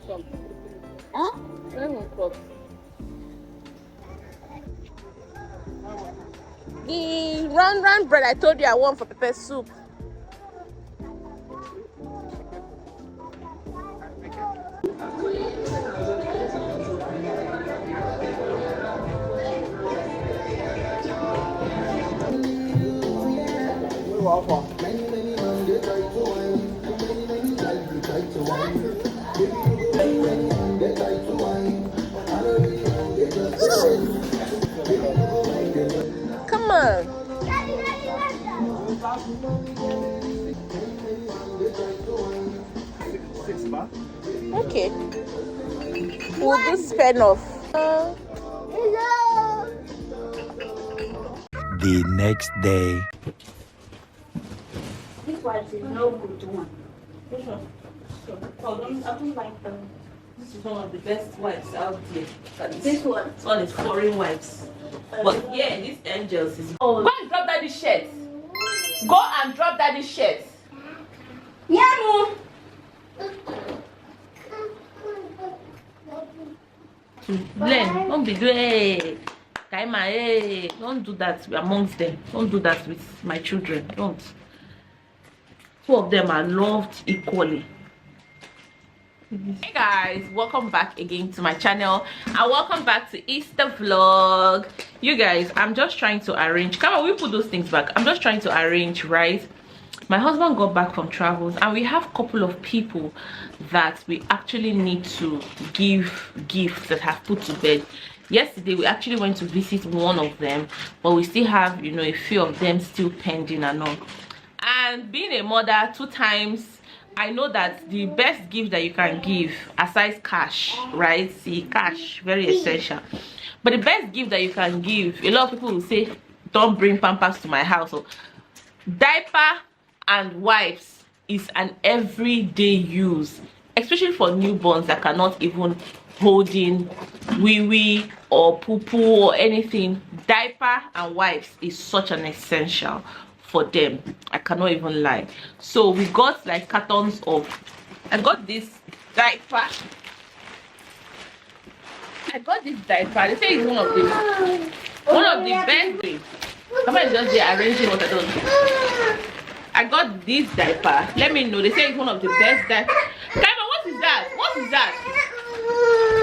Huh? The round bread I told you I want for pepper soup. Come on. Okay. We'll do spin off. The next day. This one is no good one. This one. I don't like them. This is one of the best wipes out there. This one is foreign wipes. But yeah, these angels is. Oh. Go and drop daddy's shirt. Go and drop daddy's shirt. Yeah, Len, don't be doing Kaima, don't do that amongst them. Don't do that with my children. Don't. Two of them are loved equally. Hey guys, welcome back again to my channel and welcome back to Easter vlog. You guys, I'm just trying to arrange. Come on, we put those things back. I'm just trying to arrange, right? My husband got back from travels and we have a couple of people that we actually need to give gifts that have put to bed. Yesterday we actually went to visit one of them, but we still have, you know, a few of them still pending and all. And being a mother 2 times, I know that the best gift that you can give, aside cash, right? See, cash, very essential. But the best gift that you can give, a lot of people will say, don't bring Pampers to my house. So, diaper and wipes is an everyday use, especially for newborns that cannot even hold in wee-wee or poo-poo or anything. Diaper and wipes is such an essential for them. I cannot even lie. So we got like cartons of, I got this diaper. They say it's one of the best things. Somebody just there arranging what I don't do. I got this diaper. Let me know. They say it's one of the best diapers. Kaima, what is that? What is that?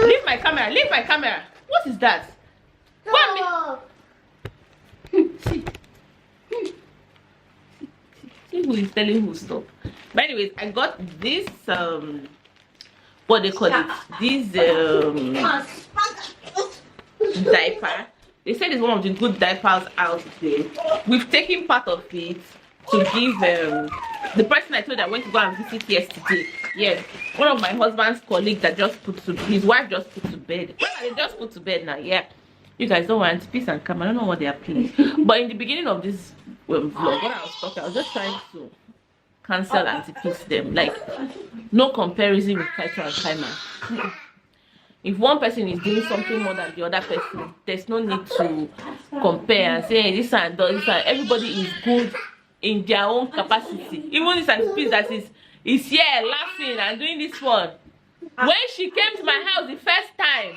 Leave my camera. Leave my camera. What is that? What me? See who is telling who stop. But anyways, I got this what they call it, this diaper. They said it's one of the good diapers out there. We've taken part of it to give the person I told I went to go and visit yesterday. Yes, one of my husband's colleagues that just put to, his wife just put to bed. They just put to bed now. Yeah, you guys don't want peace and calm. I don't know what they are playing. But in the beginning of this vlog, when I was talking, I was just trying to cancel and to peace them. Like, no comparison with Kaito and Kaima. If one person is doing something more than the other person, there's no need to compare and say, hey, this and that. Everybody is good in their own capacity. Even this and peace that is here laughing and doing this one. When she came to my house the first time,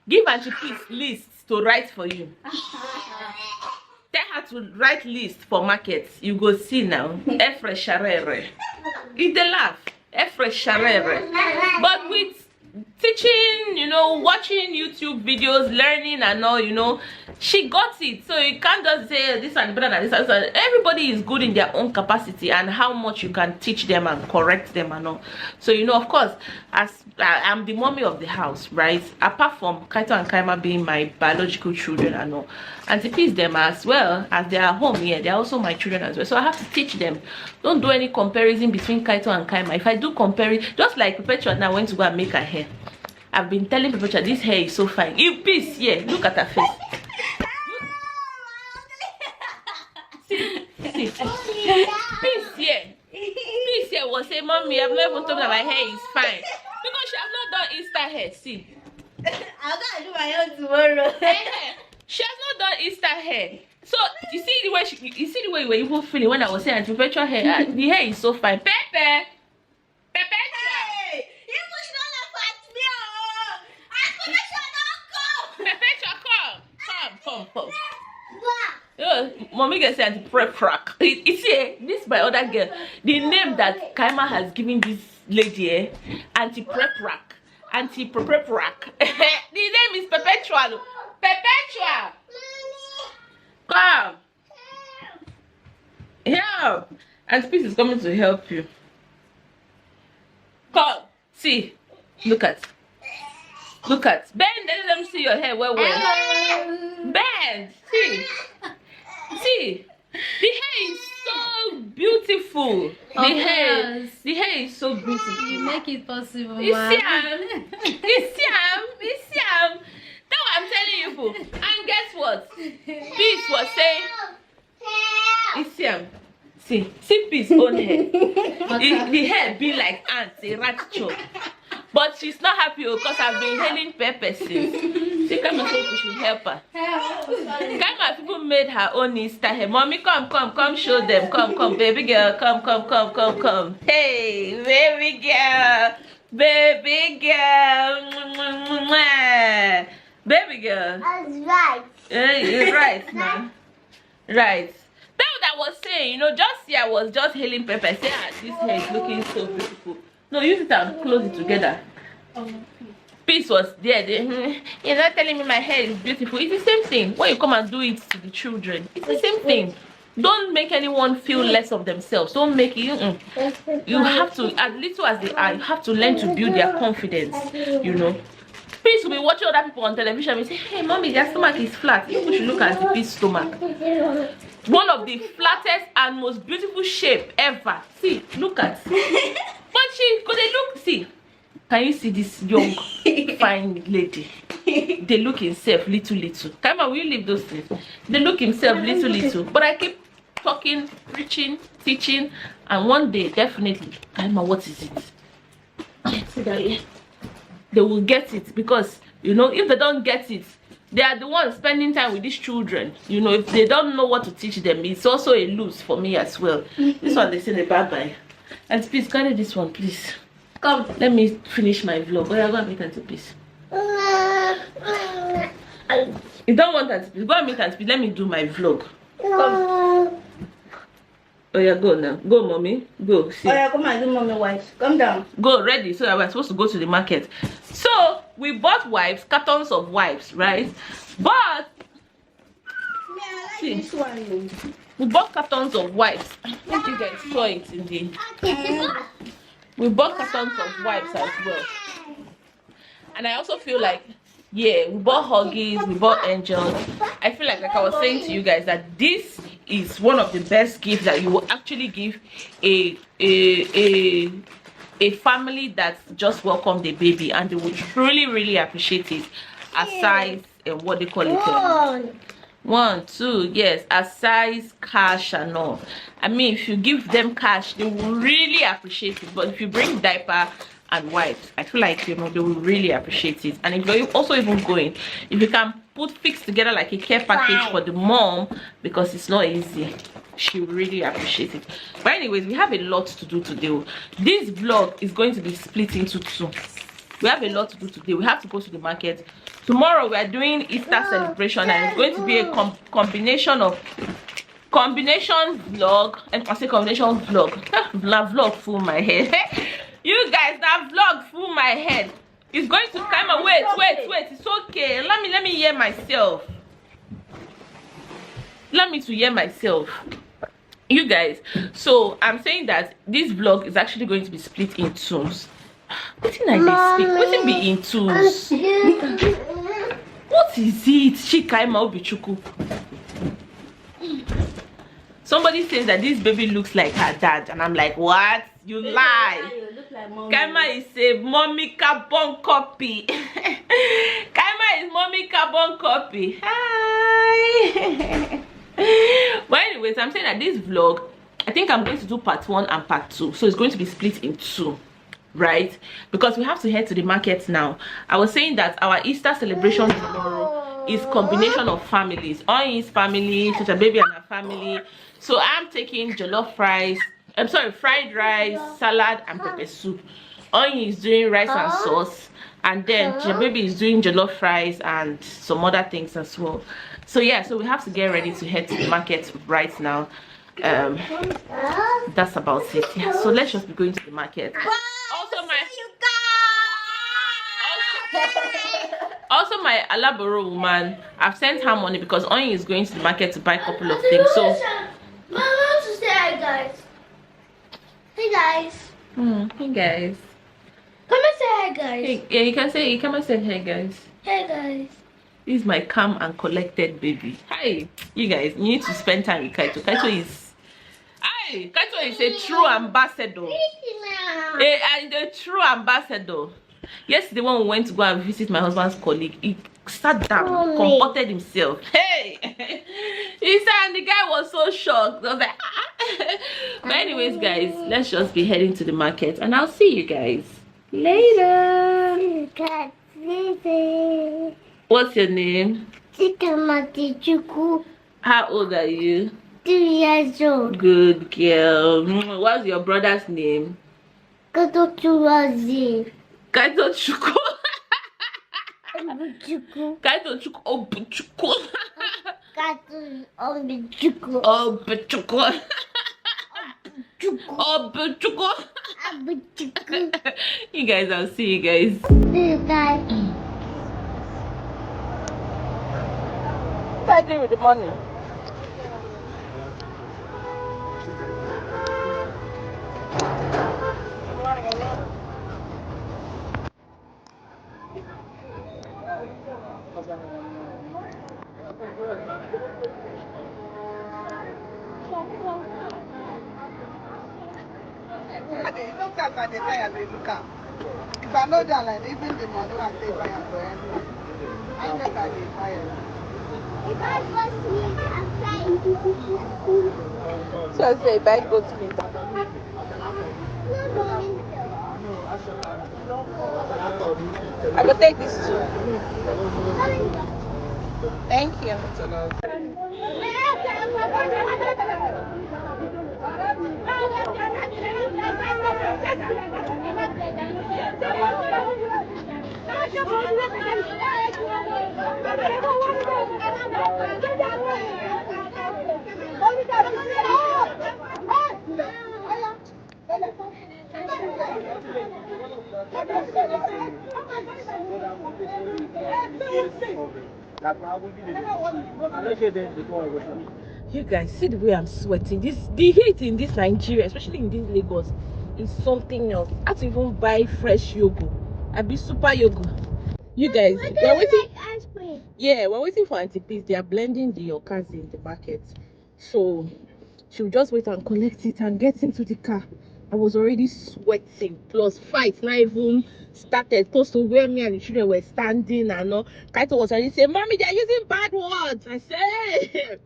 give Auntie Peace lists to write for you. Tell her to write list for markets. You go see now. Efresharere. It's the laugh. Efresharere. But with teaching, you know, watching YouTube videos, learning and all, you know, she got it. So you can't just say this and better than this. Everybody is good in their own capacity and how much you can teach them and correct them and all. So, you know, of course, as I'm the mommy of the house, right? Apart from Kaito and Kaima being my biological children and all, and to teach them as well as they are home here, they're also my children as well. So I have to teach them. Don't do any comparison between Kaito and Kaima. If I do comparison, just like Perpetua now went to go and make her hair. I've been telling Perpetua this hair is so fine. In peace, yeah. Look at her face. See. Peace, yeah. Peace, yeah. Was say, mommy, I've never told that my hair is fine because she have not done Easter hair. See. I'm gonna do my own tomorrow. She has not done Easter hair. So you see the way you see the way you were even feeling when I was saying Perpetual hair. The hair is so fine. Pepe. Hey, you pushing Come. Mommy gets anti-prep rack. You see, this my other girl. The name that Kaima has given this lady, anti-prep rack. Anti-prep rack. The name is Perpetual. Perpetual. Come. Yeah. And Peace is coming to help you. Come. See. Look at. Bend. Let them see your hair well. Bend. See. The hair is so beautiful. The hair is so beautiful. You make it possible, You ma. see him. That's what I'm telling you, boo. And guess what? Peace was saying. You see him. See Peace own hair. The hair be like ants, a rat choke. But she's not happy because I've been hailing Pepper since. She came and said we should help her. Kama people made her own Insta hair. Mommy, come, show them. Come, baby girl, come. Hey, baby girl. Baby girl. That's right. You're right, man. Right. That's what I was saying. Just here I was just hailing Pepper. Say, this hair is looking so beautiful. No, use it and close it together. Peace was there. You're not telling me my hair is beautiful. It's the same thing. When you come and do it to the children, it's the same thing. Don't make anyone feel less of themselves. Don't make it. You have to, as little as they are, you have to learn to build their confidence. Peace will be watching other people on television and say, hey, mommy, their stomach is flat. You should look at the Peace stomach. One of the flattest and most beautiful shape ever. See, look at. But see, can you see this young, fine lady? They look himself little. Come on, will you leave those things? They look himself little. But I keep talking, preaching, teaching, and one day, definitely, Kaima, what is it? They will get it because, if they don't get it, they are the ones spending time with these children. If they don't know what to teach them, it's also a lose for me as well. This one, they say the bye-bye. And please carry this one, please. Come, let me finish my vlog. Oh, yeah, go and meet Auntie Peace. You don't want Auntie Peace? Go and meet Auntie Peace. Let me do my vlog. Come. Oh, yeah, go now. Go, mommy. Go. See. Oh, yeah, come and do mommy wipes. Come down. Go, ready. So that we're supposed to go to the market. So, we bought wipes, cartons of wipes, right? But, see, this one. we bought cartons of wipes. I think you guys saw it in the... We bought cartons of wipes as well. And I also feel like, yeah, we bought Huggies, we bought Angels. I feel like I was saying to you guys that this is one of the best gifts that you will actually give a family that just welcomed a baby, and they would really appreciate it. Aside what they call it, 1, 2, yes, aside cash and all. I mean, if you give them cash, they will really appreciate it. But if you bring diaper and wipes, I feel like they will really appreciate it. And if you're also even going, if you can fix together like a care package for the mom, because it's not easy, she will really appreciate it. But anyways, we have a lot to do today. This vlog is going to be split into 2. We have a lot to do today. We have to go to the market. Tomorrow we are doing Easter celebration, and it's going to be a combination vlog. And I say combination vlog. Vlog full my head. You guys, that vlog full my head. It's going to come and wait. It's okay. Let me hear myself. Let me to hear myself. You guys, so I'm saying that this vlog is actually going to be split in 2s. What did I speak? What did be in 2s? What is it? Chikaima Obichuku. Somebody says that this baby looks like her dad, and I'm like, what? You lie. Kaima is a mommy carbon copy. Kaima is mommy carbon copy. Hi. But anyways, I'm saying that this vlog, I think I'm going to do part 1 and part 2. So it's going to be split in 2. Right, because we have to head to the market now. I was saying that our Easter celebration tomorrow is combination of families. Oin's family, Tita Baby and her family. So I'm taking jollof rice, fried rice, salad and pepper soup. Oin is doing rice and sauce, and then the baby is doing jollof fries and some other things as well. So yeah, so we have to get ready to head to the market right now. That's about it. Yeah, so let's just be going to the market. Also my Alaboro woman, I've sent her money because Oyin is going to the market to buy a couple of things. So I want to say hi, guys. Hey, guys. hey guys. Come and say hi, guys. Hey, yeah, you can say, you come and say hey guys. Hey, guys. This is my calm and collected baby. Hi, you guys. You need to spend time with Kaito. Kaito is a true ambassador. A true ambassador. Yesterday when we went to go and visit my husband's colleague, he sat down, comported himself. Hey, he said, and the guy was so shocked. I was like, but anyways, guys, let's just be heading to the market, and I'll see you guys later. What's your name? How old are you? 2 years old. Good girl. What's your brother's name? Kaito Chuazi. Kaito Chuko. Obuchuku. Kaito Chuko. Obuchuko. Kaito Obuchuku. Obuchuko. Obuchuko. Obuchuku. You guys, I'll see you guys. What are you doing with the money? If I know that, like, even the money I take by your friend, I know that they fire. So I say, buy goat meat. I will take this too. Thank you. You guys see the way I'm sweating. The heat in this Nigeria, especially in this Lagos, is something else. I have to even buy fresh yogurt. I be super yogurt. You guys, we're waiting. Ice cream. Yeah, we're waiting for Auntie Peace. They are blending the okazi in the market, so she'll just wait and collect it and get into the car. I was already sweating. Plus fights not even started. Close to where me and the children were standing and all. Kaito was already saying, "Mommy, they're using bad words." I said,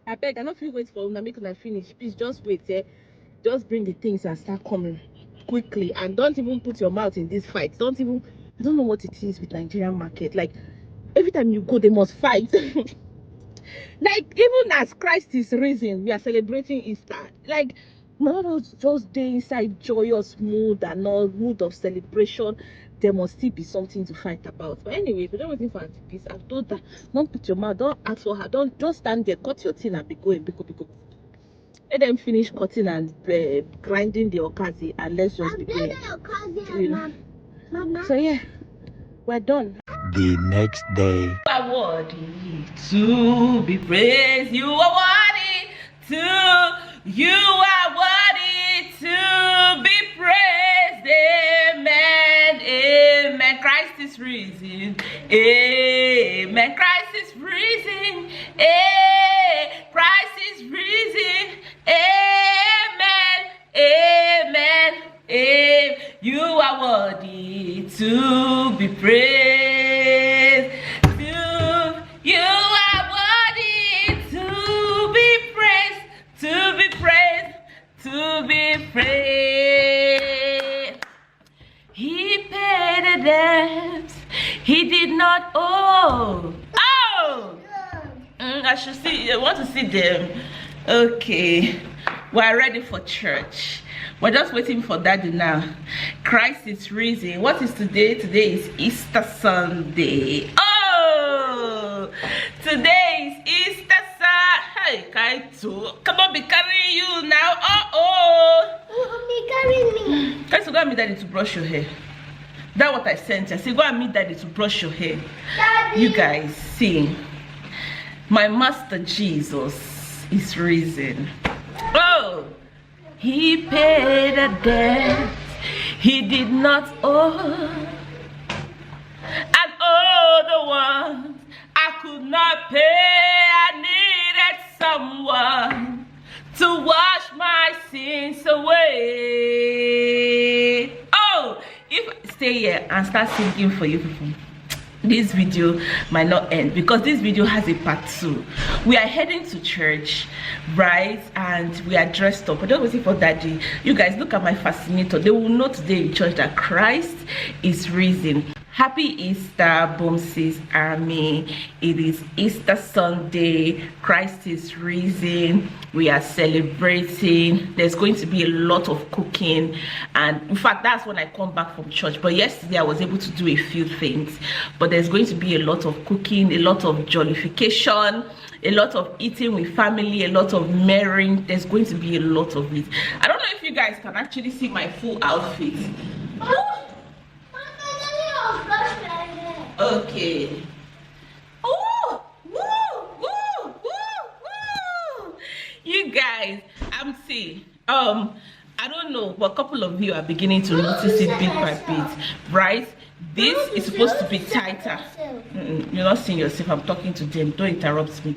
I beg, I don't feel wait for them. Make them finish. Please just wait. Just bring the things and start coming quickly. And don't even put your mouth in this fight. Don't even. I don't know what it is with Nigerian market. Like every time you go, they must fight. Like even as Christ is risen, we are celebrating Easter. Like not just day inside joyous mood and all mood of celebration. There must still be something to fight about. But anyway, if you're not waiting for Auntie Peace, I've told her, don't put your mouth, don't ask for her, don't just stand there, cut your teeth and be going, go. Let them finish cutting and grinding the okazi, and let's just be going. You know. So yeah, we're done. The next day. You are worthy to be praised. You are worthy to. You are worthy to be praised. Amen. Amen. Christ is risen. Amen. Christ is risen. Christ is risen. Amen. Amen. Amen. You are worthy to be praised. You are worthy to be praised. To be praised. To be praised. He paid the debts he did not owe. Oh! I should see. I want to see them. Okay. We're ready for church. We're just waiting for daddy now. Christ is risen. What is today? Today is Easter Sunday. Oh, today is Easter Sunday. Hey, Kaito, come on, be carrying you now. Mommy, carry me. Kaito, go and meet daddy to brush your hair. That's what I sent you. I said, go and meet daddy to brush your hair. Daddy. You guys, see, my master Jesus is risen. Oh, he paid a debt he did not owe, and all the ones I could not pay, I needed someone to wash my sins away. Oh, if I stay here and start singing for you people, this video might not end, because this video has a part 2. We are heading to church, right? And we are dressed up. We're just waiting for daddy. You guys, look at my fascinator. They will know today in church that Christ is risen. Happy Easter, Boomsies Army. It is Easter Sunday. Christ is risen. We are celebrating. There's going to be a lot of cooking, and in fact that's when I come back from church. But yesterday I was able to do a few things. But there's going to be a lot of cooking, a lot of jollification, a lot of eating with family, a lot of marrying. There's going to be a lot of it. I don't know if you guys can actually see my full outfit. Okay. Oh, woo, woo, woo, woo. You guys, I'm seeing. I don't know, but a couple of you are beginning to notice it bit by bit, right? This is supposed to be tighter. You're not seeing yourself. I'm talking to them. Don't interrupt me.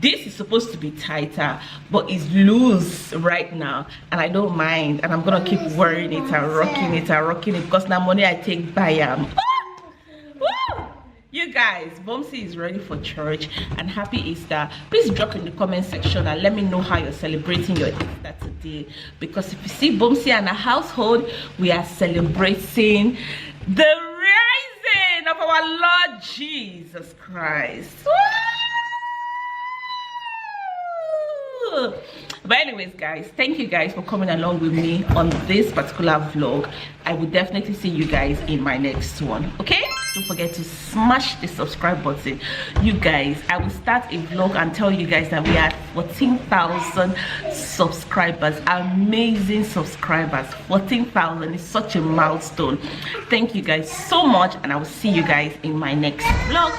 This is supposed to be tighter, but it's loose right now, and I don't mind. And I'm gonna keep wearing it and rocking it because now money I take by You guys, Bumsy is ready for church, and happy Easter. Please drop in the comment section and let me know how you're celebrating your Easter today, because if you see Bumsy and a household, we are celebrating the rising of our Lord Jesus Christ. Woo! But anyways guys, thank you guys for coming along with me on this particular vlog. I will definitely see you guys in my next one. Okay, don't forget to smash the subscribe button. You guys, I will start a vlog and tell you guys that we are 14,000 subscribers. Amazing subscribers. 14,000 is such a milestone. Thank you guys so much, and I will see you guys in my next vlog.